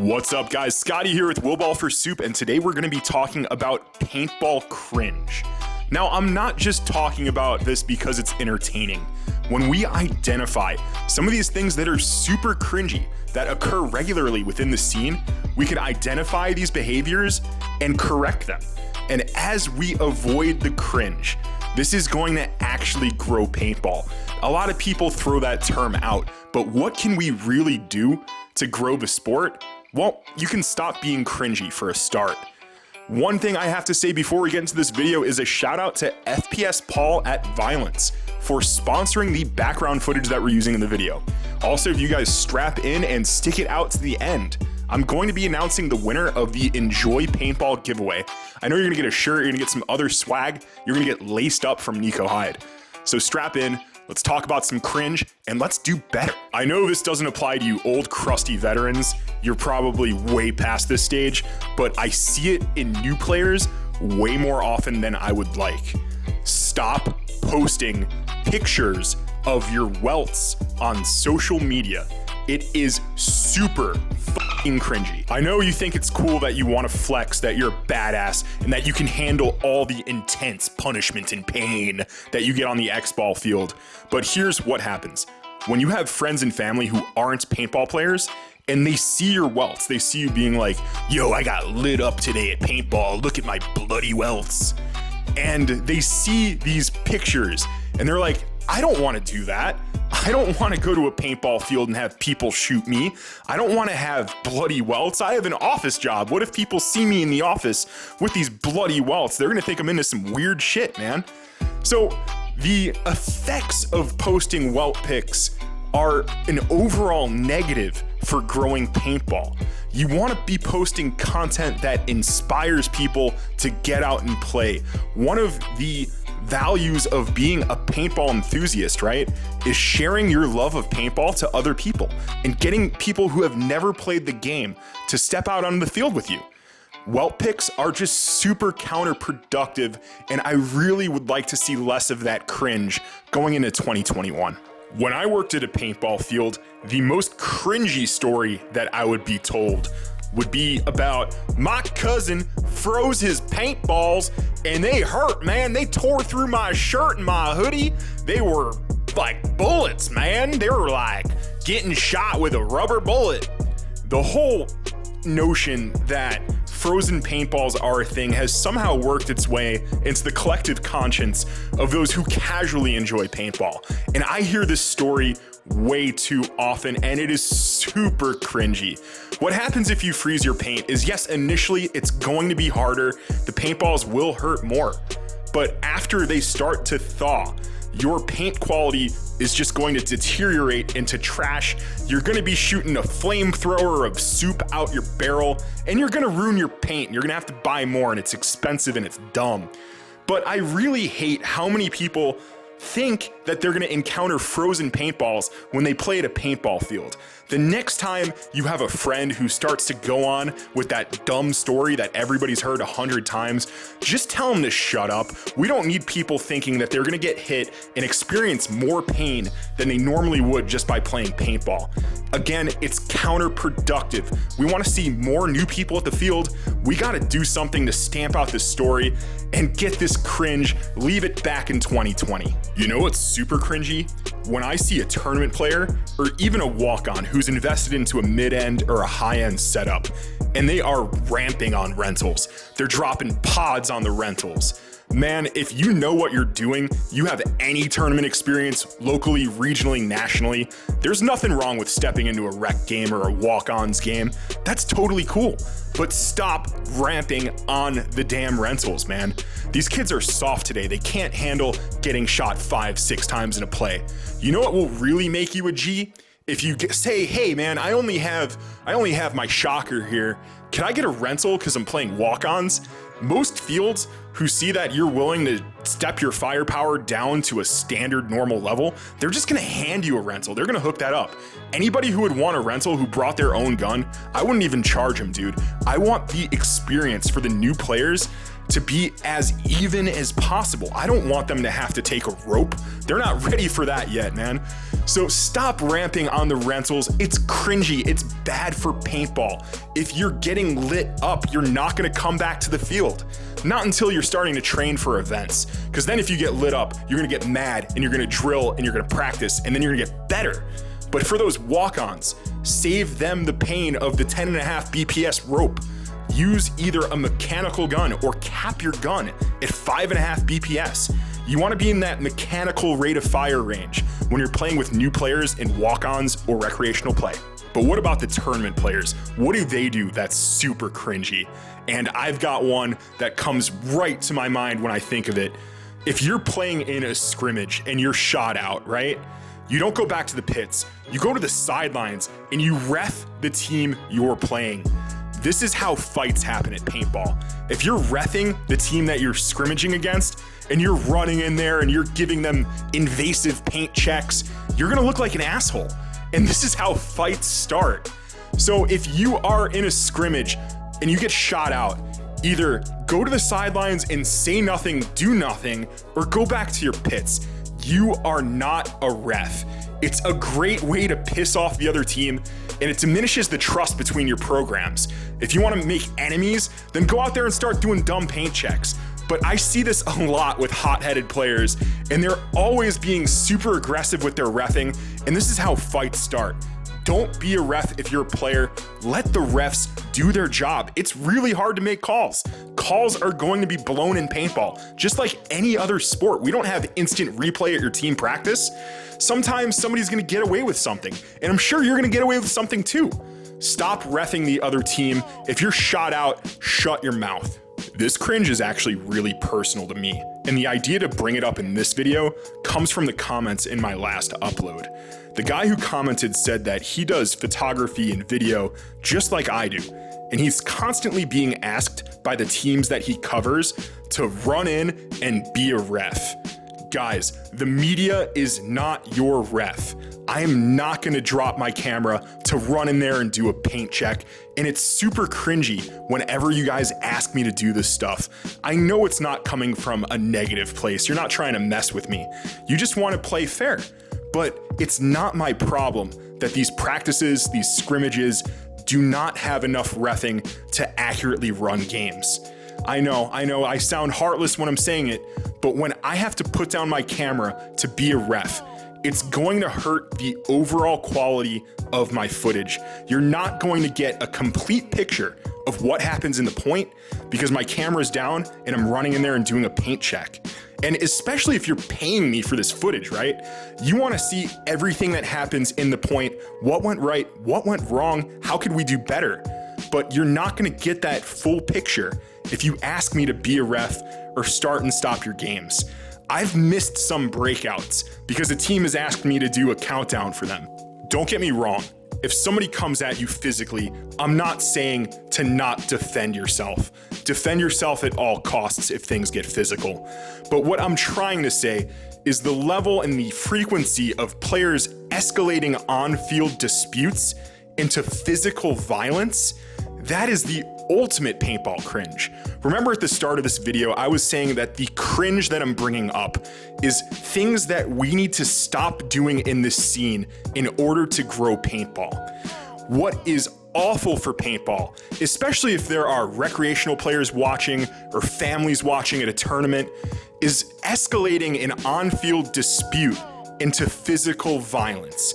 What's up, guys? Scotty here with WillBallForSoup, and today we're going to be talking about paintball cringe. Now, I'm not just talking about this because it's entertaining. When we identify some of these things that are super cringy, that occur regularly within the scene, we can identify these behaviors and correct them. And as we avoid the cringe, this is going to actually grow paintball. A lot of people throw that term out, but what can we really do to grow the sport? Well, you can stop being cringy for a start. One thing I have to say before we get into this video is a shout out to FPS Paul at Violence for sponsoring the background footage that we're using in the video. Also, if you guys strap in and stick it out to the end, I'm going to be announcing the winner of the Enjoy Paintball giveaway. I know you're gonna get a shirt, you're gonna get some other swag, you're gonna get laced up from Nico Hyde. So strap in, let's talk about some cringe, and let's do better. I know this doesn't apply to you old crusty veterans, you're probably way past this stage, but I see it in new players way more often than I would like. Stop posting pictures of your welts on social media. It is super fucking cringy. I know you think it's cool that you want to flex that you're a badass and that you can handle all the intense punishment and pain that you get on the X-ball field. But here's what happens. When you have friends and family who aren't paintball players and they see your welts, they see you being like, yo, I got lit up today at paintball, look at my bloody welts. And they see these pictures and they're like, I don't want to do that. I don't want to go to a paintball field and have people shoot me. I don't want to have bloody welts. I have an office job. What if people see me in the office with these bloody welts? They're going to think I'm into some weird shit, man. So the effects of posting welt pics are an overall negative for growing paintball. You want to be posting content that inspires people to get out and play. One of the values of being a paintball enthusiast, right, is sharing your love of paintball to other people and getting people who have never played the game to step out on the field with you. Welt pics are just super counterproductive, and I really would like to see less of that cringe going into 2021. When I worked at a paintball field, the most cringy story that I would be told would be about my cousin froze his paintballs and they hurt, man. They tore through my shirt and my hoodie. They were like bullets, man. They were like getting shot with a rubber bullet. The whole notion that frozen paintballs are a thing has somehow worked its way into the collective conscience of those who casually enjoy paintball. And I hear this story way too often, and it is super cringy. What happens if you freeze your paint is, yes, initially it's going to be harder. The paintballs will hurt more, but after they start to thaw, your paint quality is just going to deteriorate into trash. You're gonna be shooting a flamethrower of soup out your barrel, and you're gonna ruin your paint. You're gonna have to buy more, and it's expensive and it's dumb. But I really hate how many people think that they're gonna encounter frozen paintballs when they play at a paintball field. The next time you have a friend who starts to go on with that dumb story that everybody's heard 100 times, just tell them to shut up. We don't need people thinking that they're gonna get hit and experience more pain than they normally would just by playing paintball. Again, it's counterproductive. We wanna see more new people at the field. We gotta do something to stamp out this story and get this cringe, leave it back in 2020. You know what's super cringy? When I see a tournament player or even a walk-on who's invested into a mid-end or a high-end setup and they are ramping on rentals. They're dropping pods on the rentals. Man, if you know what you're doing, you have any tournament experience locally, regionally, nationally, there's nothing wrong with stepping into a rec game or a walk-ons game. That's totally cool. But stop ramping on the damn rentals, man. These kids are soft today. They can't handle getting shot 5-6 times in a play. You know what will really make you a G? If you say, hey man, I only have my shocker here. Can I get a rental because I'm playing walk-ons? Most fields who see that you're willing to step your firepower down to a standard normal level, they're just gonna hand you a rental. They're gonna hook that up. Anybody who would want a rental who brought their own gun, I wouldn't even charge them, dude. I want the experience for the new players to be as even as possible. I don't want them to have to take a rope. They're not ready for that yet, man. So stop ramping on the rentals. It's cringy, it's bad for paintball. If you're getting lit up, you're not gonna come back to the field. Not until you're starting to train for events. Because then if you get lit up, you're gonna get mad and you're gonna drill and you're gonna practice and then you're gonna get better. But for those walk-ons, save them the pain of the 10.5 BPS rope. Use either a mechanical gun or cap your gun at 5.5 BPS. You wanna be in that mechanical rate of fire range when you're playing with new players in walk-ons or recreational play. But what about the tournament players? What do they do that's super cringy? And I've got one that comes right to my mind when I think of it. If you're playing in a scrimmage and you're shot out, right? You don't go back to the pits. You go to the sidelines and you ref the team you're playing. This is how fights happen at paintball. If you're reffing the team that you're scrimmaging against and you're running in there and you're giving them invasive paint checks, you're gonna look like an asshole. And this is how fights start. So if you are in a scrimmage and you get shot out, either go to the sidelines and say nothing, do nothing, or go back to your pits. You are not a ref. It's a great way to piss off the other team, and it diminishes the trust between your programs. If you want to make enemies, then go out there and start doing dumb paint checks. But I see this a lot with hot-headed players, and they're always being super aggressive with their reffing, and this is how fights start. Don't be a ref if you're a player. Let the refs do their job. It's really hard to make calls. Calls are going to be blown in paintball, just like any other sport. We don't have instant replay at your team practice. Sometimes somebody's gonna get away with something, and I'm sure you're gonna get away with something too. Stop reffing the other team. If you're shot out, shut your mouth. This cringe is actually really personal to me, and the idea to bring it up in this video comes from the comments in my last upload. The guy who commented said that he does photography and video just like I do, and he's constantly being asked by the teams that he covers to run in and be a ref. Guys, the media is not your ref. I am not gonna drop my camera to run in there and do a paint check, and it's super cringy whenever you guys ask me to do this stuff. I know it's not coming from a negative place. You're not trying to mess with me. You just wanna play fair. But it's not my problem that these practices, these scrimmages, do not have enough reffing to accurately run games. I know, I sound heartless when I'm saying it, but when I have to put down my camera to be a ref, it's going to hurt the overall quality of my footage. You're not going to get a complete picture of what happens in the point because my camera's down and I'm running in there and doing a paint check. And especially if you're paying me for this footage, right? You wanna see everything that happens in the point, what went right, what went wrong, how could we do better? But you're not gonna get that full picture if you ask me to be a ref or start and stop your games. I've missed some breakouts because a team has asked me to do a countdown for them. Don't get me wrong. If somebody comes at you physically, I'm not saying to not defend yourself. Defend yourself at all costs if things get physical. But what I'm trying to say is the level and the frequency of players escalating on-field disputes into physical violence, that is the ultimate paintball cringe. Remember at the start of this video, I was saying that the cringe that I'm bringing up is things that we need to stop doing in this scene in order to grow paintball. What is awful for paintball, especially if there are recreational players watching or families watching at a tournament, is escalating an on-field dispute into physical violence.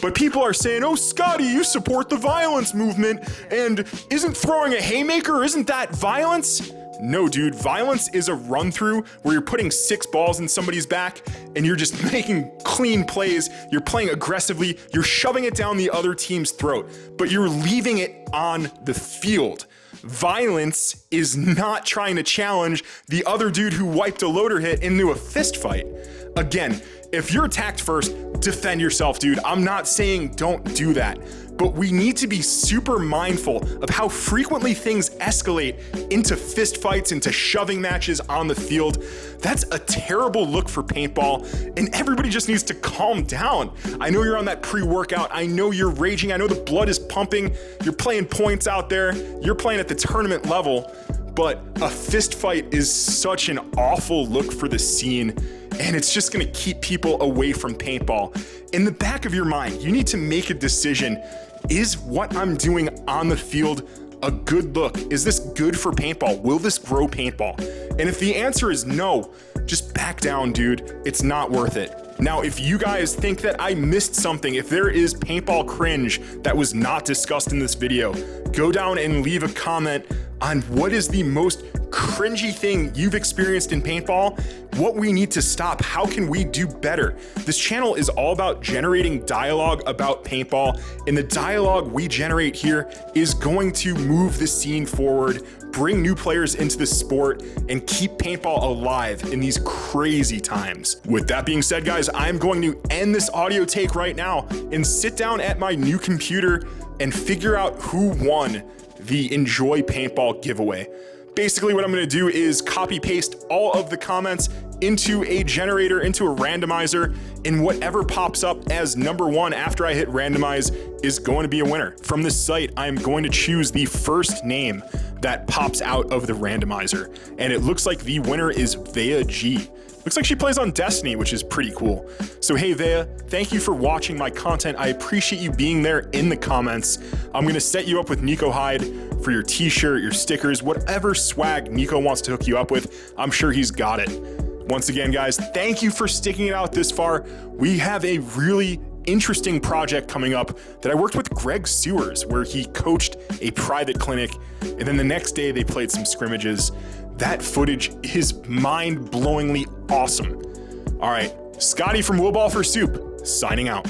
But people are saying, oh, Scotty, you support the violence movement, and isn't throwing a haymaker, isn't that violence? No, dude, violence is a run-through where you're putting 6 balls in somebody's back and you're just making clean plays, you're playing aggressively, you're shoving it down the other team's throat, but you're leaving it on the field. Violence is not trying to challenge the other dude who wiped a loader hit into a fist fight. Again, if you're attacked first, defend yourself, dude. I'm not saying don't do that, but we need to be super mindful of how frequently things escalate into fist fights, into shoving matches on the field. That's a terrible look for paintball, and everybody just needs to calm down. I know you're on that pre-workout. I know you're raging. I know the blood is pumping. You're playing points out there. You're playing at the tournament level. but a fist fight is such an awful look for the scene, and it's just gonna keep people away from paintball. In the back of your mind, you need to make a decision. Is what I'm doing on the field a good look? Is this good for paintball? Will this grow paintball? And if the answer is no, just back down, dude. It's not worth it. Now, if you guys think that I missed something, if there is paintball cringe that was not discussed in this video, go down and leave a comment on what is the most cringy thing you've experienced in paintball, what we need to stop, how can we do better. This channel is all about generating dialogue about paintball, and the dialogue we generate here is going to move the scene forward, bring new players into the sport, and keep paintball alive in these crazy times. With that being said, guys, I'm going to end this audio take right now and sit down at my new computer and figure out who won the Enjoy Paintball giveaway. Basically what I'm gonna do is copy paste all of the comments into a generator, into a randomizer, and whatever pops up as number one after I hit randomize is going to be a winner. From this site, I'm going to choose the first name that pops out of the randomizer, and it looks like the winner is WaveyyG. Looks like she plays on Destiny, which is pretty cool. So hey Vaya, thank you for watching my content. I appreciate you being there in the comments. I'm gonna set you up with Nico Hyde for your t-shirt, your stickers, whatever swag Nico wants to hook you up with, I'm sure he's got it. Once again, guys, thank you for sticking it out this far. We have a really interesting project coming up that I worked with Greg Sewers, where he coached a private clinic, and then the next day they played some scrimmages. That footage is mind-blowingly awesome. All right, Scotty from WillBallForSoup, signing out.